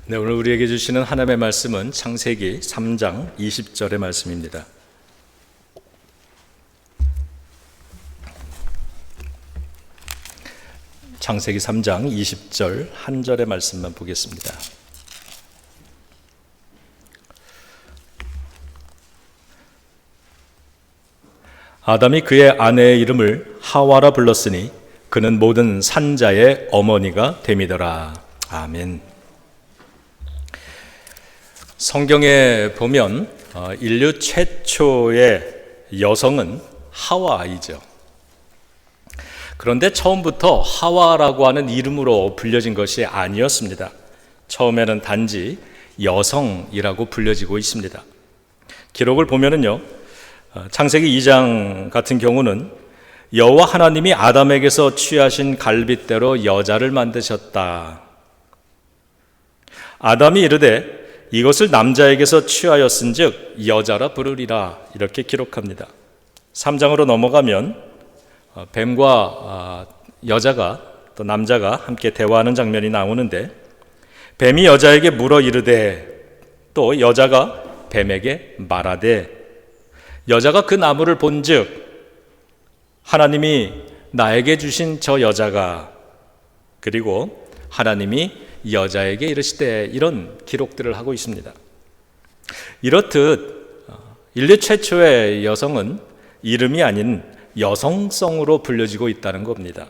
네, 오늘 우리에게 주시는 하나님의 말씀은 창세기 3장 20절의 말씀입니다. 창세기 3장 20절 한 절의 말씀만 보겠습니다. 아담이 그의 아내의 이름을 하와라 불렀으니 그는 모든 산자의 어머니가 됨이더라. 아멘. 성경에 보면 인류 최초의 여성은 하와이죠. 그런데 처음부터 하와라고 하는 이름으로 불려진 것이 아니었습니다. 처음에는 단지 여성이라고 불려지고 있습니다. 기록을 보면은요, 창세기 2장 같은 경우는 여호와 하나님이 아담에게서 취하신 갈빗대로 여자를 만드셨다. 아담이 이르되 이것을 남자에게서 취하였은즉 여자라 부르리라, 이렇게 기록합니다. 3장으로 넘어가면 뱀과 여자가 또 남자가 함께 대화하는 장면이 나오는데, 뱀이 여자에게 물어 이르되 또 여자가 뱀에게 말하되, 여자가 그 나무를 본즉 하나님이 나에게 주신 저 여자가, 그리고 하나님이 여자에게 이르시되, 이런 기록들을 하고 있습니다. 이렇듯 인류 최초의 여성은 이름이 아닌 여성성으로 불려지고 있다는 겁니다.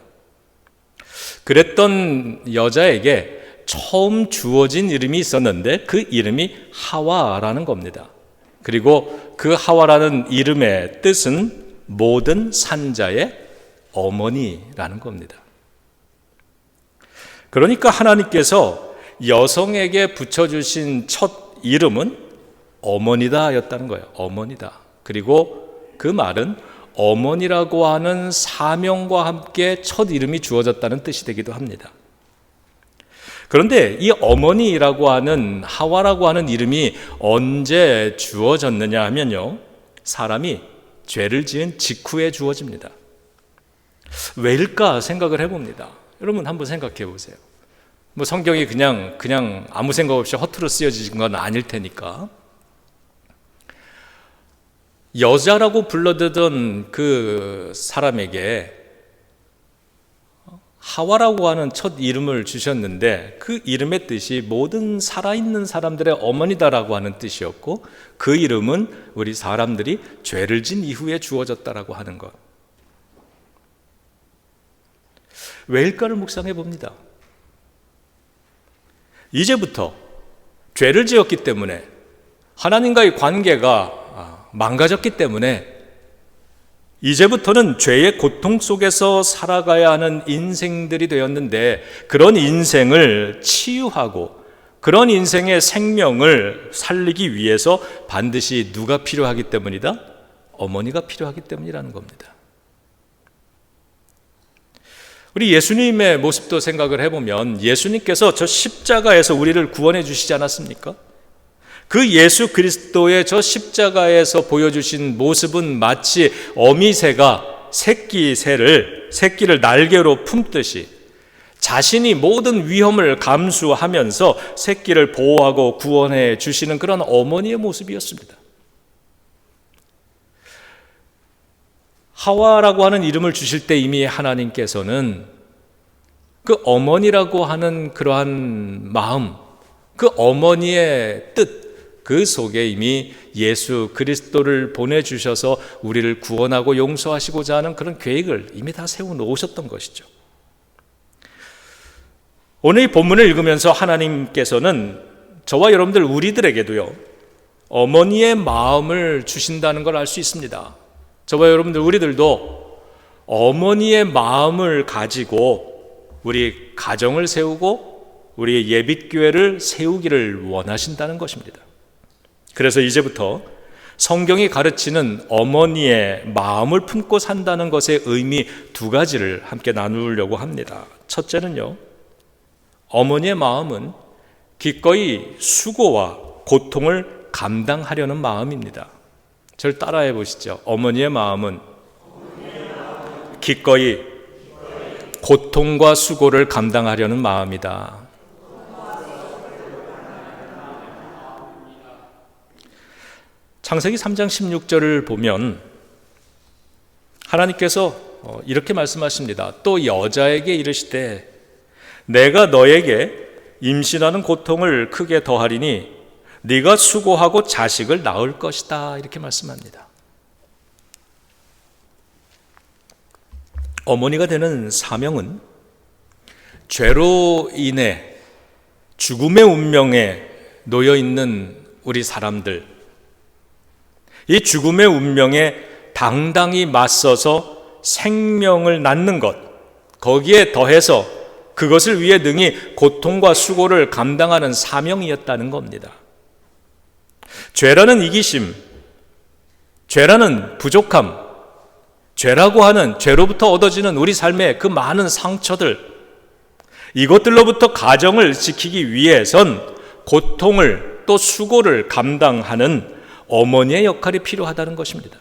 그랬던 여자에게 처음 주어진 이름이 있었는데 그 이름이 하와라는 겁니다. 그리고 그 하와라는 이름의 뜻은 모든 산자의 어머니라는 겁니다. 그러니까 하나님께서 여성에게 붙여주신 첫 이름은 어머니다 였다는 거예요. 어머니다. 그리고 그 말은 어머니라고 하는 사명과 함께 첫 이름이 주어졌다는 뜻이 되기도 합니다. 그런데 이 어머니라고 하는, 하와라고 하는 이름이 언제 주어졌느냐 하면요, 사람이 죄를 지은 직후에 주어집니다. 왜일까 생각을 해봅니다. 여러분 한번 생각해 보세요. 뭐 성경이 그냥 아무 생각 없이 허투루 쓰여진 건 아닐 테니까. 여자라고 불러대던 그 사람에게 하와라고 하는 첫 이름을 주셨는데, 그 이름의 뜻이 모든 살아있는 사람들의 어머니다라고 하는 뜻이었고, 그 이름은 우리 사람들이 죄를 진 이후에 주어졌다라고 하는 것. 왜일까를 묵상해 봅니다. 이제부터 죄를 지었기 때문에, 하나님과의 관계가 망가졌기 때문에 이제부터는 죄의 고통 속에서 살아가야 하는 인생들이 되었는데, 그런 인생을 치유하고 그런 인생의 생명을 살리기 위해서 반드시 누가 필요하기 때문이다? 어머니가 필요하기 때문이라는 겁니다. 우리 예수님의 모습도 생각을 해보면, 예수님께서 저 십자가에서 우리를 구원해 주시지 않았습니까? 그 예수 그리스도의 저 십자가에서 보여주신 모습은 마치 어미새가 새끼를 날개로 품듯이 자신이 모든 위험을 감수하면서 새끼를 보호하고 구원해 주시는 그런 어머니의 모습이었습니다. 하와라고 하는 이름을 주실 때 이미 하나님께서는 그 어머니라고 하는 그러한 마음, 그 어머니의 뜻, 그 속에 이미 예수 그리스도를 보내주셔서 우리를 구원하고 용서하시고자 하는 그런 계획을 이미 다 세워놓으셨던 것이죠. 오늘 이 본문을 읽으면서 하나님께서는 저와 여러분들, 우리들에게도요, 어머니의 마음을 주신다는 걸 알 수 있습니다. 저와 여러분들, 우리들도 어머니의 마음을 가지고 우리 가정을 세우고 우리의 예빛교회를 세우기를 원하신다는 것입니다. 그래서 이제부터 성경이 가르치는 어머니의 마음을 품고 산다는 것의 의미 두 가지를 함께 나누려고 합니다. 첫째는요, 어머니의 마음은 기꺼이 수고와 고통을 감당하려는 마음입니다. 저를 따라해 보시죠. 어머니의 마음은 기꺼이 고통과 수고를 감당하려는 마음이다. 창세기 3장 16절을 보면 하나님께서 이렇게 말씀하십니다. 또 여자에게 이르시되 내가 너에게 임신하는 고통을 크게 더하리니 네가 수고하고 자식을 낳을 것이다. 이렇게 말씀합니다. 어머니가 되는 사명은 죄로 인해 죽음의 운명에 놓여 있는 우리 사람들, 이 죽음의 운명에 당당히 맞서서 생명을 낳는 것, 거기에 더해서 그것을 위해 능히 고통과 수고를 감당하는 사명이었다는 겁니다. 죄라는 이기심, 죄라는 부족함, 죄라고 하는 죄로부터 얻어지는 우리 삶의 그 많은 상처들, 이것들로부터 가정을 지키기 위해선 고통을 또 수고를 감당하는 어머니의 역할이 필요하다는 것입니다.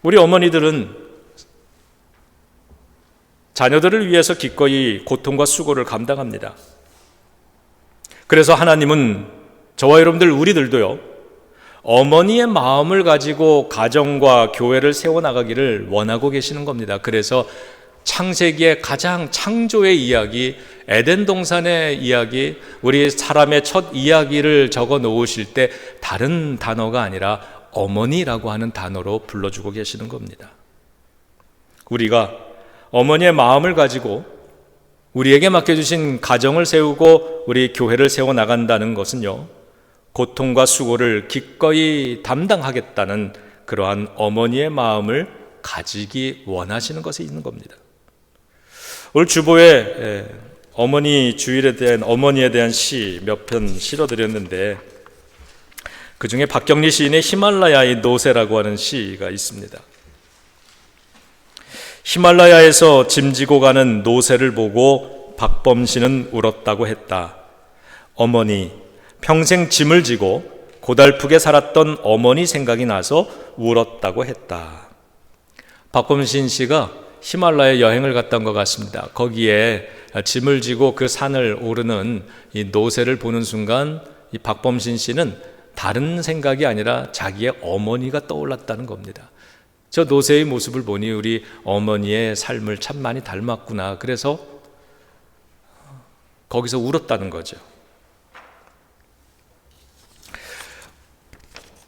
우리 어머니들은 자녀들을 위해서 기꺼이 고통과 수고를 감당합니다. 그래서 하나님은 저와 여러분들 우리들도요, 어머니의 마음을 가지고 가정과 교회를 세워나가기를 원하고 계시는 겁니다. 그래서 창세기의 가장 창조의 이야기, 에덴 동산의 이야기, 우리 사람의 첫 이야기를 적어 놓으실 때 다른 단어가 아니라 어머니라고 하는 단어로 불러주고 계시는 겁니다. 우리가 어머니의 마음을 가지고 우리에게 맡겨주신 가정을 세우고 우리 교회를 세워나간다는 것은요, 고통과 수고를 기꺼이 담당하겠다는 그러한 어머니의 마음을 가지기 원하시는 것에 있는 겁니다. 오늘 주보에 어머니 주일에 대한 어머니에 대한 시 몇 편 실어드렸는데 그 중에 박경리 시인의 히말라야의 노새라고 하는 시가 있습니다. 히말라야에서 짐지고 가는 노새를 보고 박범신은 울었다고 했다. 어머니, 평생 짐을 지고 고달프게 살았던 어머니 생각이 나서 울었다고 했다. 박범신 씨가 히말라야 여행을 갔던 것 같습니다. 거기에 짐을 지고 그 산을 오르는 이 노새를 보는 순간 이 박범신 씨는 다른 생각이 아니라 자기의 어머니가 떠올랐다는 겁니다. 저 노새의 모습을 보니 우리 어머니의 삶을 참 많이 닮았구나. 그래서 거기서 울었다는 거죠.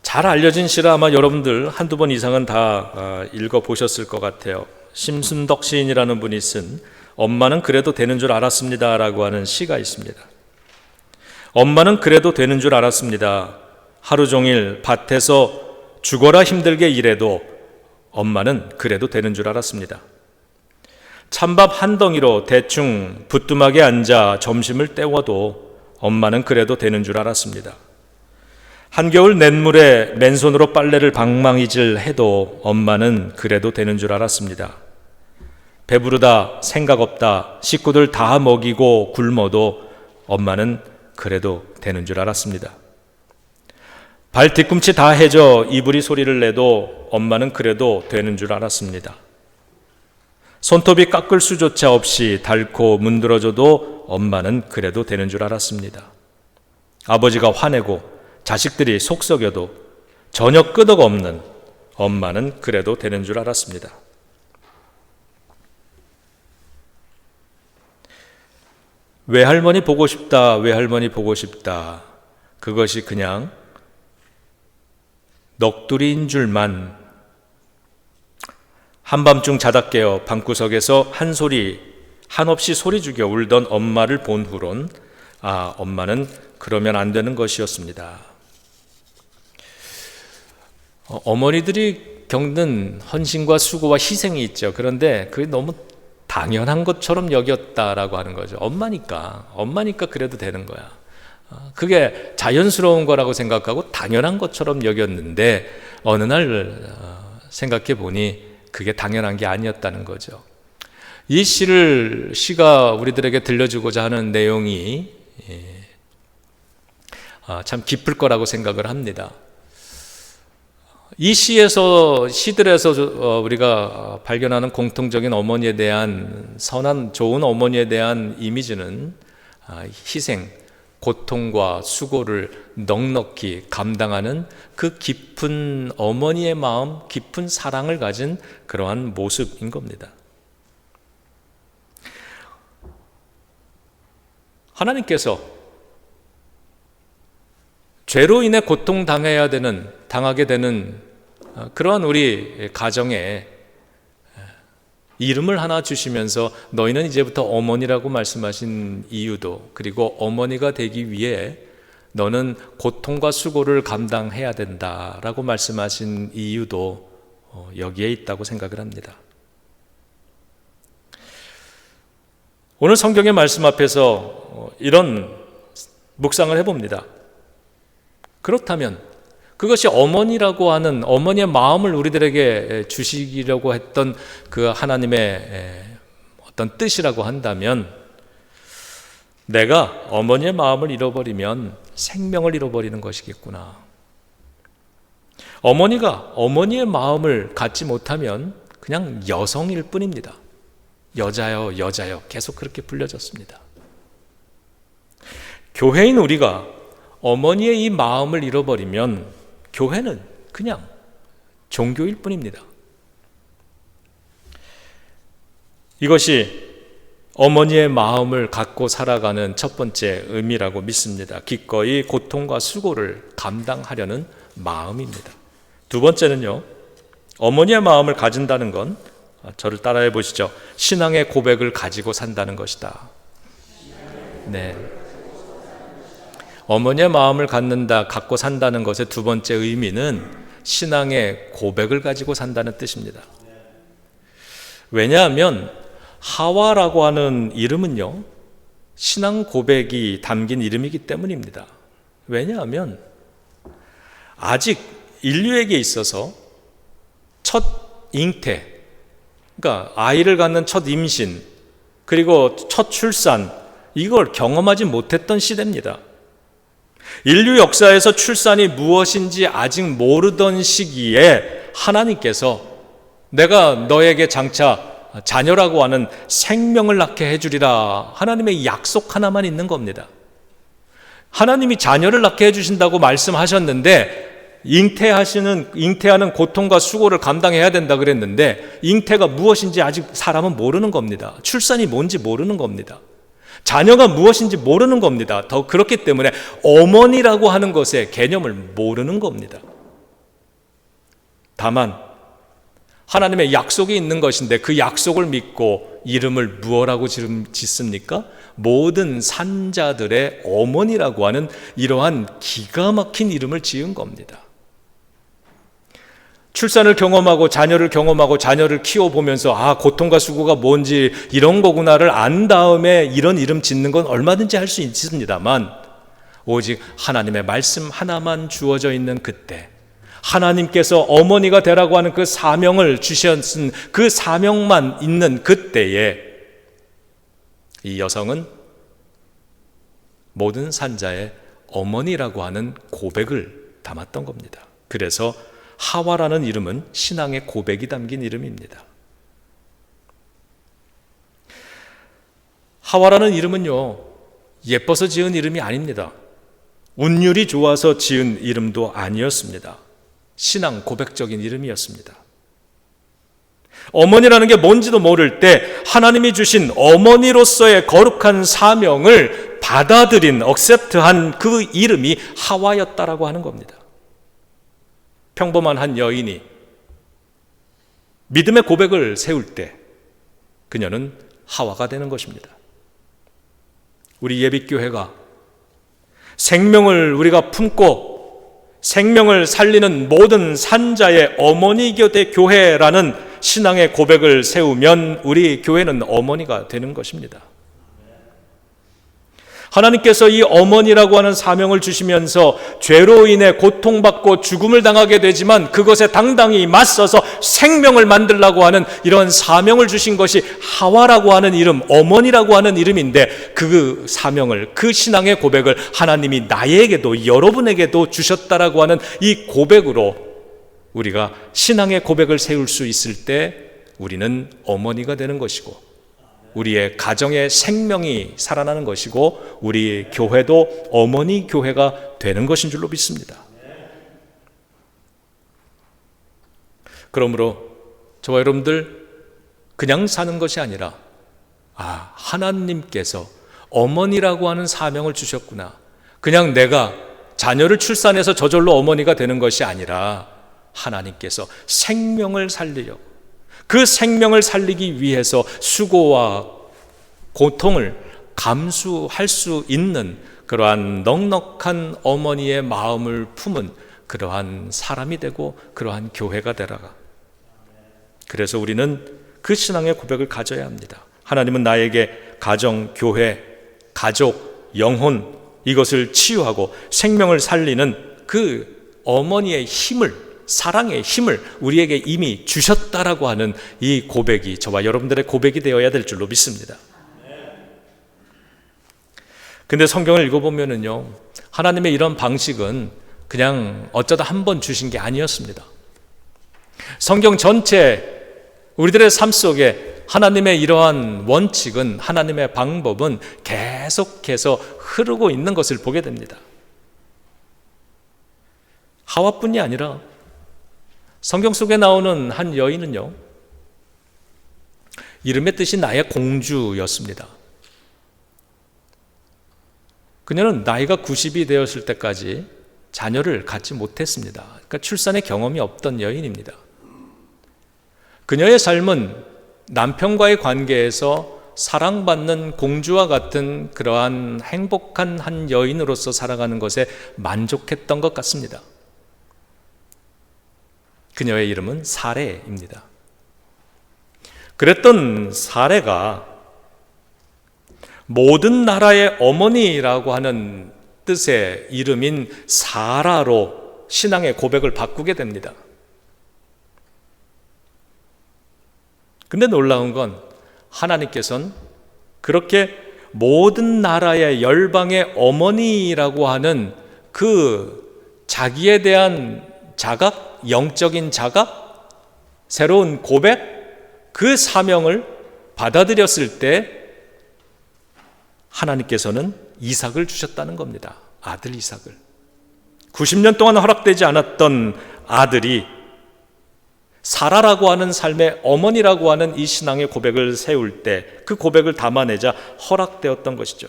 잘 알려진 시라 아마 여러분들 한두 번 이상은 다 읽어보셨을 것 같아요. 심순덕 시인이라는 분이 쓴 엄마는 그래도 되는 줄 알았습니다 라고 하는 시가 있습니다. 엄마는 그래도 되는 줄 알았습니다. 하루 종일 밭에서 죽어라 힘들게 일해도 엄마는 그래도 되는 줄 알았습니다. 찬밥 한 덩이로 대충 부뚜막에 앉아 점심을 때워도 엄마는 그래도 되는 줄 알았습니다. 한겨울 냇물에 맨손으로 빨래를 방망이질 해도 엄마는 그래도 되는 줄 알았습니다. 배부르다, 생각 없다, 식구들 다 먹이고 굶어도 엄마는 그래도 되는 줄 알았습니다. 발 뒤꿈치 다 해져 이불이 소리를 내도 엄마는 그래도 되는 줄 알았습니다. 손톱이 깎을 수조차 없이 닳고 문드러져도 엄마는 그래도 되는 줄 알았습니다. 아버지가 화내고 자식들이 속썩여도 전혀 끄덕 없는 엄마는 그래도 되는 줄 알았습니다. 외할머니 보고 싶다, 외할머니 보고 싶다. 그것이 그냥 넋두리인 줄만. 한밤중 자다 깨어 방구석에서 한없이 소리 죽여 울던 엄마를 본 후론 엄마는 그러면 안 되는 것이었습니다. 어머니들이 겪는 헌신과 수고와 희생이 있죠. 그런데 그게 너무 당연한 것처럼 여겼다라고 하는 거죠. 엄마니까 그래도 되는 거야. 그게 자연스러운 거라고 생각하고 당연한 것처럼 여겼는데 어느 날 생각해 보니 그게 당연한 게 아니었다는 거죠. 이 시가 우리들에게 들려주고자 하는 내용이 참 깊을 거라고 생각을 합니다. 이 시들에서 우리가 발견하는 공통적인 어머니에 대한 좋은 어머니에 대한 이미지는 희생, 고통과 수고를 넉넉히 감당하는 그 깊은 어머니의 마음, 깊은 사랑을 가진 그러한 모습인 겁니다. 하나님께서 죄로 인해 당하게 되는 그러한 우리 가정에 이름을 하나 주시면서 너희는 이제부터 어머니라고 말씀하신 이유도, 그리고 어머니가 되기 위해 너는 고통과 수고를 감당해야 된다라고 말씀하신 이유도 여기에 있다고 생각을 합니다. 오늘 성경의 말씀 앞에서 이런 묵상을 해봅니다. 그렇다면 그것이 어머니라고 하는 어머니의 마음을 우리들에게 주시려고 했던 그 하나님의 어떤 뜻이라고 한다면, 내가 어머니의 마음을 잃어버리면 생명을 잃어버리는 것이겠구나. 어머니가 어머니의 마음을 갖지 못하면 그냥 여성일 뿐입니다. 여자요, 여자요, 계속 그렇게 불려졌습니다. 교회인 우리가 어머니의 이 마음을 잃어버리면 교회는 그냥 종교일 뿐입니다. 이것이 어머니의 마음을 갖고 살아가는 첫 번째 의미라고 믿습니다. 기꺼이 고통과 수고를 감당하려는 마음입니다. 두 번째는요, 어머니의 마음을 가진다는 건, 저를 따라해 보시죠. 신앙의 고백을 가지고 산다는 것이다. 네. 어머니의 마음을 갖고 산다는 것의 두 번째 의미는 신앙의 고백을 가지고 산다는 뜻입니다. 왜냐하면 하와라고 하는 이름은요, 신앙 고백이 담긴 이름이기 때문입니다. 왜냐하면 아직 인류에게 있어서 첫 잉태, 그러니까 아이를 갖는 첫 임신, 그리고 첫 출산, 이걸 경험하지 못했던 시대입니다. 인류 역사에서 출산이 무엇인지 아직 모르던 시기에 하나님께서 내가 너에게 장차 자녀라고 하는 생명을 낳게 해주리라, 하나님의 약속 하나만 있는 겁니다. 하나님이 자녀를 낳게 해주신다고 말씀하셨는데, 잉태하는 고통과 수고를 감당해야 된다 그랬는데, 잉태가 무엇인지 아직 사람은 모르는 겁니다. 출산이 뭔지 모르는 겁니다. 자녀가 무엇인지 모르는 겁니다. 더 그렇기 때문에 어머니라고 하는 것의 개념을 모르는 겁니다. 다만 하나님의 약속이 있는 것인데, 그 약속을 믿고 이름을 무엇라고 짓습니까? 모든 산자들의 어머니라고 하는 이러한 기가 막힌 이름을 지은 겁니다. 출산을 경험하고 자녀를 키워보면서 고통과 수고가 뭔지 이런 거구나를 안 다음에 이런 이름 짓는 건 얼마든지 할 수 있습니다만, 오직 하나님의 말씀 하나만 주어져 있는 그때, 하나님께서 어머니가 되라고 하는 그 사명을 주셨은 그 사명만 있는 그때에 이 여성은 모든 산자의 어머니라고 하는 고백을 담았던 겁니다. 그래서 하와라는 이름은 신앙의 고백이 담긴 이름입니다. 하와라는 이름은요, 예뻐서 지은 이름이 아닙니다. 운율이 좋아서 지은 이름도 아니었습니다. 신앙 고백적인 이름이었습니다. 어머니라는 게 뭔지도 모를 때 하나님이 주신 어머니로서의 거룩한 사명을 받아들인, 억셉트한 그 이름이 하와였다라고 하는 겁니다. 평범한 한 여인이 믿음의 고백을 세울 때 그녀는 하와가 되는 것입니다. 우리 예비교회가 생명을 우리가 품고 생명을 살리는 모든 산자의 어머니 곁의 교회라는 신앙의 고백을 세우면 우리 교회는 어머니가 되는 것입니다. 하나님께서 이 어머니라고 하는 사명을 주시면서 죄로 인해 고통받고 죽음을 당하게 되지만 그것에 당당히 맞서서 생명을 만들라고 하는 이런 사명을 주신 것이 하와라고 하는 이름, 어머니라고 하는 이름인데, 그 사명을, 그 신앙의 고백을 하나님이 나에게도 여러분에게도 주셨다라고 하는 이 고백으로 우리가 신앙의 고백을 세울 수 있을 때 우리는 어머니가 되는 것이고, 우리의 가정의 생명이 살아나는 것이고 우리 교회도 어머니 교회가 되는 것인 줄로 믿습니다. 그러므로 저와 여러분들 그냥 사는 것이 아니라 하나님께서 어머니라고 하는 사명을 주셨구나. 그냥 내가 자녀를 출산해서 저절로 어머니가 되는 것이 아니라 하나님께서 생명을 살리려고, 그 생명을 살리기 위해서 수고와 고통을 감수할 수 있는 그러한 넉넉한 어머니의 마음을 품은 그러한 사람이 되고 그러한 교회가 되라가. 그래서 우리는 그 신앙의 고백을 가져야 합니다. 하나님은 나에게 가정, 교회, 가족, 영혼 이것을 치유하고 생명을 살리는 그 어머니의 힘을, 사랑의 힘을 우리에게 이미 주셨다라고 하는 이 고백이 저와 여러분들의 고백이 되어야 될 줄로 믿습니다. 근데 성경을 읽어보면은요, 하나님의 이런 방식은 그냥 어쩌다 한 번 주신 게 아니었습니다. 성경 전체 우리들의 삶 속에 하나님의 이러한 원칙은, 하나님의 방법은 계속해서 흐르고 있는 것을 보게 됩니다. 하와뿐이 아니라 성경 속에 나오는 한 여인은요, 이름의 뜻이 나의 공주였습니다. 그녀는 나이가 90이 되었을 때까지 자녀를 갖지 못했습니다. 그러니까 출산의 경험이 없던 여인입니다. 그녀의 삶은 남편과의 관계에서 사랑받는 공주와 같은 그러한 행복한 한 여인으로서 살아가는 것에 만족했던 것 같습니다. 그녀의 이름은 사레입니다. 그랬던 사레가 모든 나라의 어머니라고 하는 뜻의 이름인 사라로 신앙의 고백을 바꾸게 됩니다. 근데 놀라운 건 하나님께서는 그렇게 모든 나라의 열방의 어머니라고 하는 그 자기에 대한 자각, 영적인 자각, 새로운 고백, 그 사명을 받아들였을 때 하나님께서는 이삭을 주셨다는 겁니다. 아들 이삭을. 90년 동안 허락되지 않았던 아들이 사라라고 하는 삶의 어머니라고 하는 이 신앙의 고백을 세울 때 그 고백을 담아내자 허락되었던 것이죠.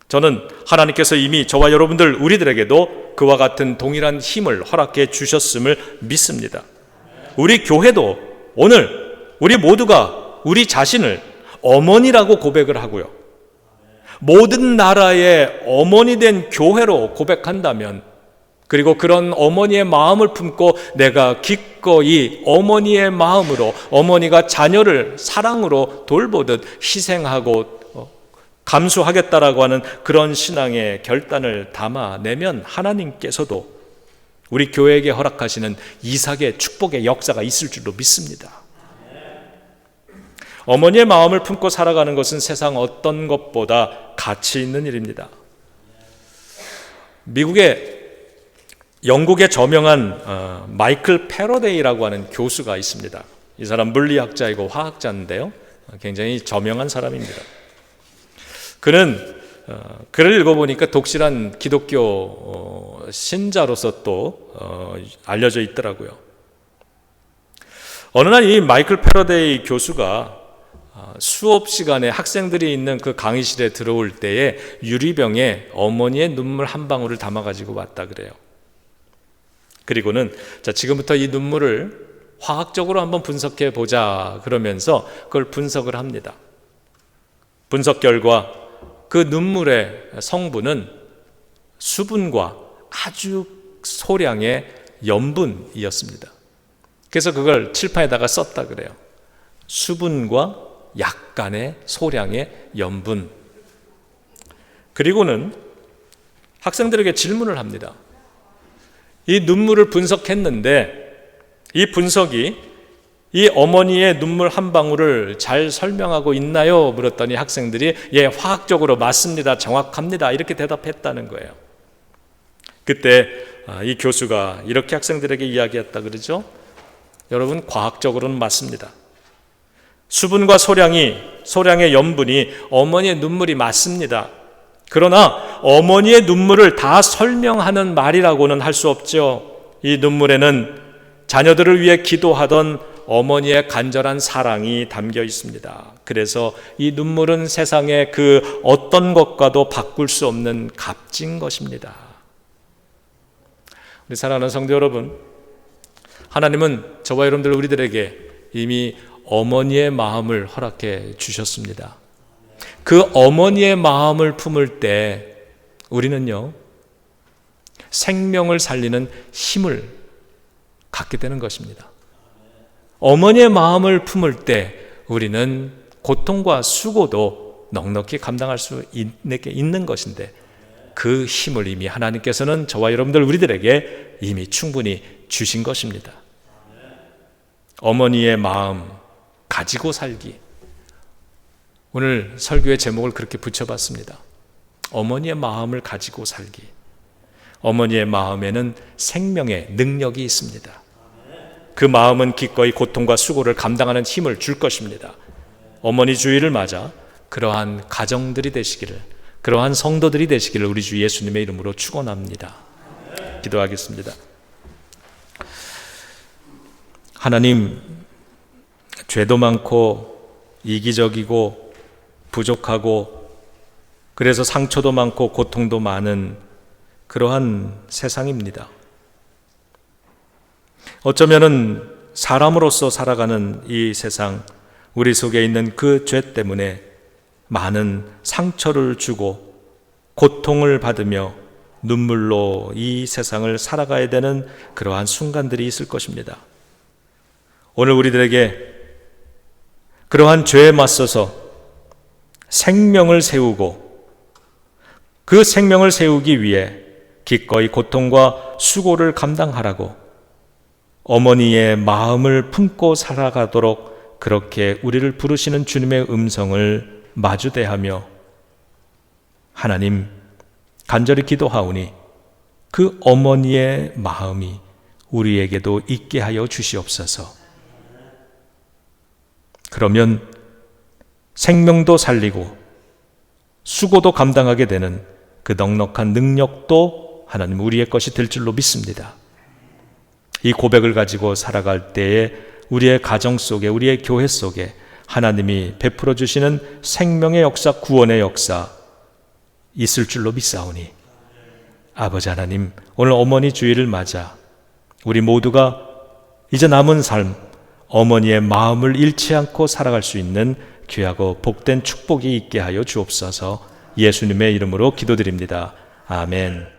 저는 하나님께서 이미 저와 여러분들 우리들에게도 그와 같은 동일한 힘을 허락해 주셨음을 믿습니다. 우리 교회도 오늘 우리 모두가 우리 자신을 어머니라고 고백을 하고요, 모든 나라의 어머니 된 교회로 고백한다면, 그리고 그런 어머니의 마음을 품고 내가 기꺼이 어머니의 마음으로, 어머니가 자녀를 사랑으로 돌보듯 희생하고 감수하겠다라고 하는 그런 신앙의 결단을 담아내면 하나님께서도 우리 교회에게 허락하시는 이삭의 축복의 역사가 있을 줄로 믿습니다. 어머니의 마음을 품고 살아가는 것은 세상 어떤 것보다 가치 있는 일입니다. 영국의 저명한 마이클 패러데이라고 하는 교수가 있습니다. 이 사람 물리학자이고 화학자인데요, 굉장히 저명한 사람입니다. 그는 글을 읽어보니까 독실한 기독교 신자로서 또 알려져 있더라고요. 어느 날 이 마이클 패러데이 교수가 수업 시간에 학생들이 있는 그 강의실에 들어올 때에 유리병에 어머니의 눈물 한 방울을 담아가지고 왔다 그래요. 그리고는 지금부터 이 눈물을 화학적으로 한번 분석해 보자 그러면서 그걸 분석을 합니다. 분석 결과 그 눈물의 성분은 수분과 아주 소량의 염분이었습니다. 그래서 그걸 칠판에다가 썼다 그래요. 수분과 약간의 소량의 염분. 그리고는 학생들에게 질문을 합니다. 이 눈물을 분석했는데 이 분석이 이 어머니의 눈물 한 방울을 잘 설명하고 있나요? 물었더니 학생들이 예, 화학적으로 맞습니다, 정확합니다 이렇게 대답했다는 거예요. 그때 이 교수가 이렇게 학생들에게 이야기했다 그러죠. 여러분, 과학적으로는 맞습니다. 수분과 소량의 염분이 어머니의 눈물이 맞습니다. 그러나 어머니의 눈물을 다 설명하는 말이라고는 할 수 없죠. 이 눈물에는 자녀들을 위해 기도하던 어머니의 간절한 사랑이 담겨 있습니다. 그래서 이 눈물은 세상의 그 어떤 것과도 바꿀 수 없는 값진 것입니다. 우리 사랑하는 성도 여러분, 하나님은 저와 여러분들 우리들에게 이미 어머니의 마음을 허락해 주셨습니다. 그 어머니의 마음을 품을 때 우리는요, 생명을 살리는 힘을 갖게 되는 것입니다. 어머니의 마음을 품을 때 우리는 고통과 수고도 넉넉히 감당할 수 있는 것인데, 그 힘을 이미 하나님께서는 저와 여러분들 우리들에게 이미 충분히 주신 것입니다. 어머니의 마음 가지고 살기. 오늘 설교의 제목을 그렇게 붙여봤습니다. 어머니의 마음을 가지고 살기. 어머니의 마음에는 생명의 능력이 있습니다. 그 마음은 기꺼이 고통과 수고를 감당하는 힘을 줄 것입니다. 어머니 주일을 맞아 그러한 가정들이 되시기를, 그러한 성도들이 되시기를 우리 주 예수님의 이름으로 축원합니다. 기도하겠습니다. 하나님, 죄도 많고 이기적이고 부족하고 그래서 상처도 많고 고통도 많은 그러한 세상입니다. 어쩌면은 사람으로서 살아가는 이 세상, 우리 속에 있는 그 죄 때문에 많은 상처를 주고 고통을 받으며 눈물로 이 세상을 살아가야 되는 그러한 순간들이 있을 것입니다. 오늘 우리들에게 그러한 죄에 맞서서 생명을 세우고 그 생명을 세우기 위해 기꺼이 고통과 수고를 감당하라고 어머니의 마음을 품고 살아가도록 그렇게 우리를 부르시는 주님의 음성을 마주대하며 하나님, 간절히 기도하오니 그 어머니의 마음이 우리에게도 있게 하여 주시옵소서. 그러면 생명도 살리고 수고도 감당하게 되는 그 넉넉한 능력도 하나님 우리의 것이 될 줄로 믿습니다. 이 고백을 가지고 살아갈 때에 우리의 가정 속에, 우리의 교회 속에 하나님이 베풀어 주시는 생명의 역사, 구원의 역사 있을 줄로 믿사오니 아버지 하나님, 오늘 어머니 주일을 맞아 우리 모두가 이제 남은 삶 어머니의 마음을 잃지 않고 살아갈 수 있는 귀하고 복된 축복이 있게 하여 주옵소서. 예수님의 이름으로 기도드립니다. 아멘.